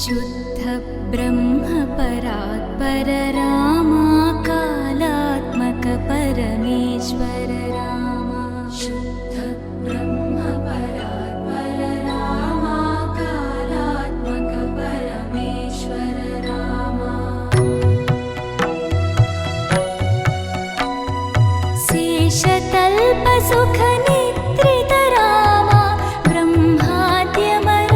शुद्ध ब्रह्म परात्पर रामा कालात्मक परमेश्वर रामा शुद्ध ब्रह्म परात्पर रामा कालात्मक परमेश्वर रामा शेषतल्प सुख निद्रित रामा ब्रह्माद्यमर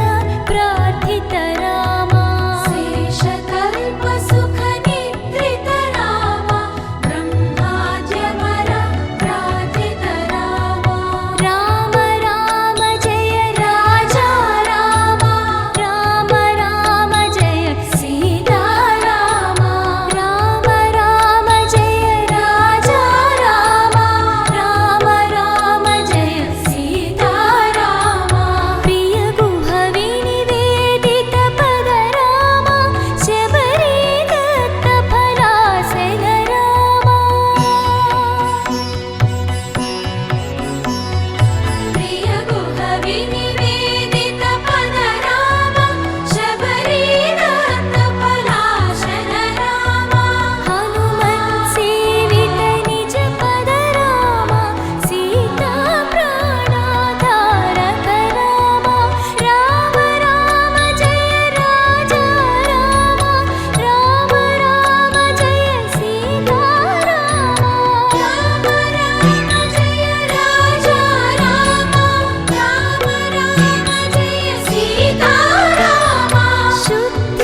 प्रार्थित रामा शेषतल्प सुख निद्रित रामा ब्रह्माद्यमर प्रार्थित रामा राम राम जय राजा रामा राम राम जय सीता रामा राम राम जय राजा रामा राम राम जय सीता रामा प्रिय गुह विनिवेदित पद रामा शबरी दत्त फलासन रामा प्रिय गुह विनिवेदित पद रामा शबरी दत्त फलासन रामा हनुमत् सेवित निज पद रामा सीता प्राणाधारक रामा राम राम जय राजा रामा राम राम जय सीता रामा राम राम जय राजा रामा राम राम जय सीता रामा शुद्ध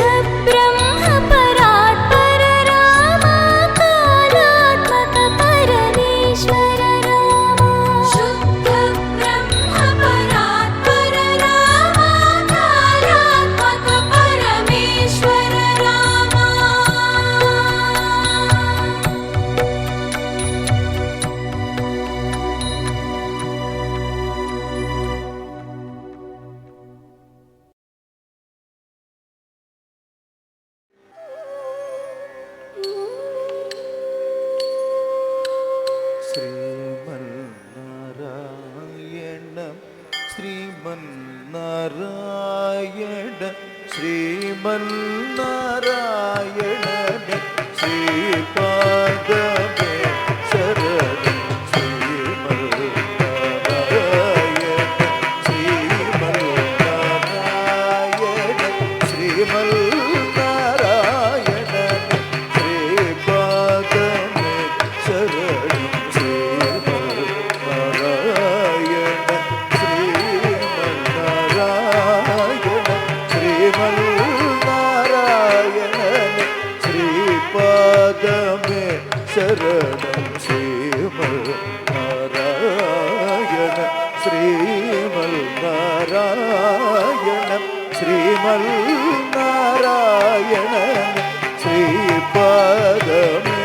ब्रह्म परात्पर रामा कालात्मक परमेश्वर रामा शुद्ध ब्रह्म परात्पर रामा कालात्मक परमेश्वर रामा ശ്രീമന്നാരായണ ശ്രീമന്നാരായണ ശ്രീപാദമേ ശരണം ശ്രീമന്നാരായണ ശ്രീമന്നാരായണ ശ്രീമന്നാരായണ ശ്രീപാദമേ ശരണം ശ്രീമന്നാരായണ ശ്രീമന്നാരായണ ശ്രീപാദമേ ശരണം ശ്രീമന്നാരായണ ശ്രീമന്നാരായണ ശ്രീമന്നാരായണ ശ്രീപാദമേ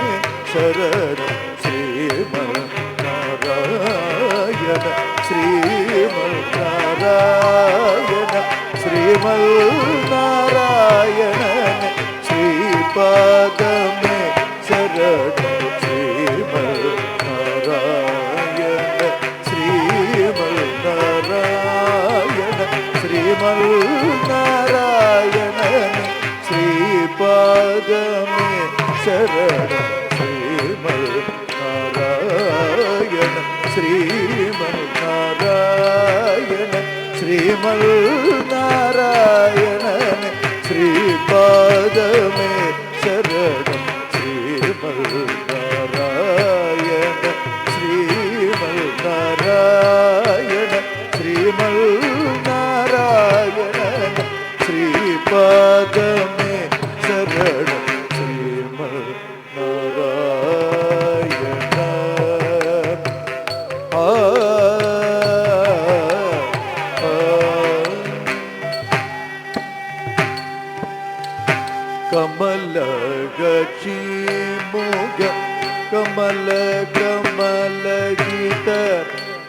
ശരണം ശ്രീമന്നാരായണ ശ്രീമന്നാരായണ ശ്രീമന്നാരായണ ശ്രീപാദമേ ശരണം ശ്രീമന്നാരായണ ശ്രീമന്നാരായണ ശ്രീമന്നാരായണ ശ്രീപാദമേ ശരണം ശ്രീമന്നാരായണ ശ്രീമന്നാരായണ ശ്രീമന്നാരായണ ശ്രീപാദമേ ശരണം ശ്രീമന്നാരായണ ശ്രീമന്നാരായണ ശ്രീമന്നാരായണ ശ്രീപാദമേ ശരണം ശ്രീമന്നാരായണ ಕಮಲ ಗಚಿ ಮುಗ ಕಮಲ ಕಮಲ ಗೀತ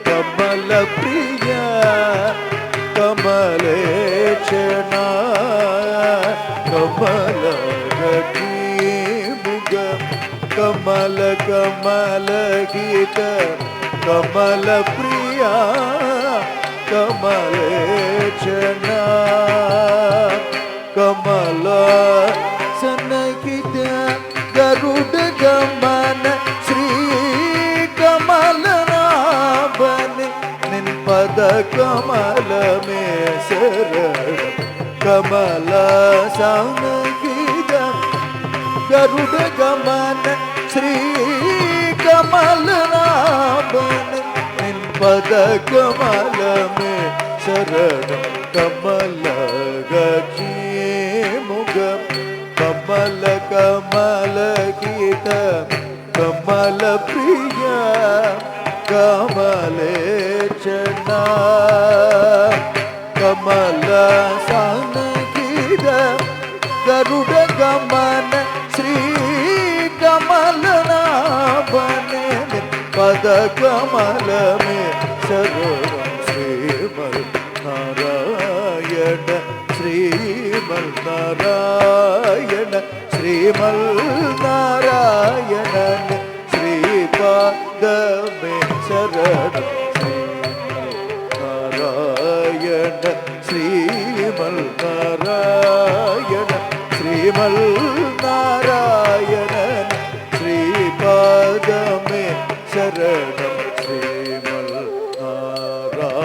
ಕಮಲ ಪ್ರಿಯ ಕಮಲೇಶನ ಕಮಲ ಗಚಿ ಮುಗ ಕಮಲ ಕಮಲ ಗೀತ ಕಮಲ ಪ್ರಿಯ ಕಮಲೇಶನ ಕಮಲ पद कमल में शरण कमल संगीत गरुड़ गमन श्री कमल नाभन इन पद कमल में शरण कमल गखिए मुग कमल कमल गीत कमल प्रिय कमलेचना कमल संगीत गरुड़ गमन श्री कमल नाभन पद कमल में शरण श्रीमल नारायण श्रीमल नारायण श्रीमल नारायण श्रीपाद में शरण नारायण श्रीमल नारायण श्रीमल नारायण श्रीपाद में शरण श्रीमल नारायण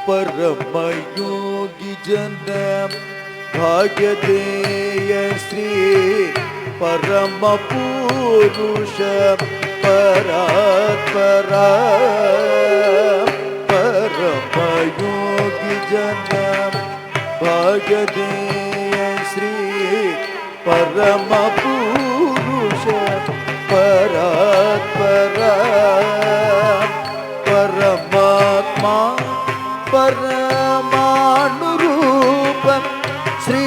परम योगी जन भाग्य देय श्री परम पुरुष परात्परा परम योगी जन भाग्य देय श्री परम पुरुष परात्परा परमात्मा परमाणुरूप श्री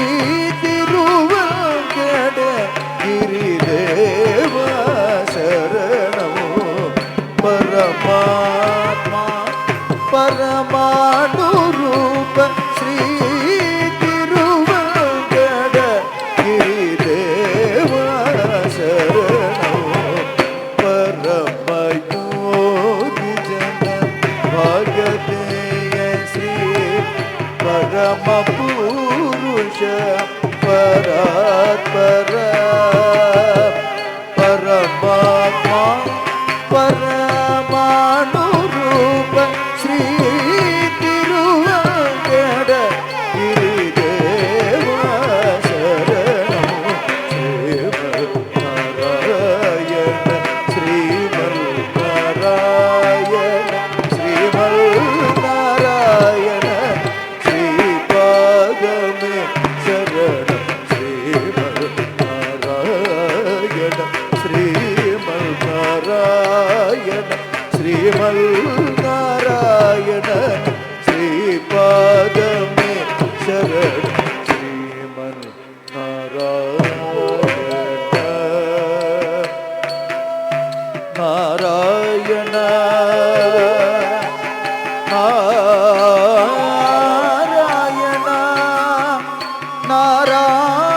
तिरुवंगड गिरिदेव शरणो परमात्मा परमाणुरूप श्री तिरुवंगड गिरिदेव शरणो परम योगी जन भाग्य परम पुरुष परात्परा परमात्मा परमाणुरूप श्री तिरुवंगड गिरिदेव शरणो श्रीमल नारायण श्रीमल नारायण श्रीमल नारायण श्रीमल नारायण श्रीमल नारायण श्रीपाद में शरण श्रीमल नारायण नारायण नारायण नारायण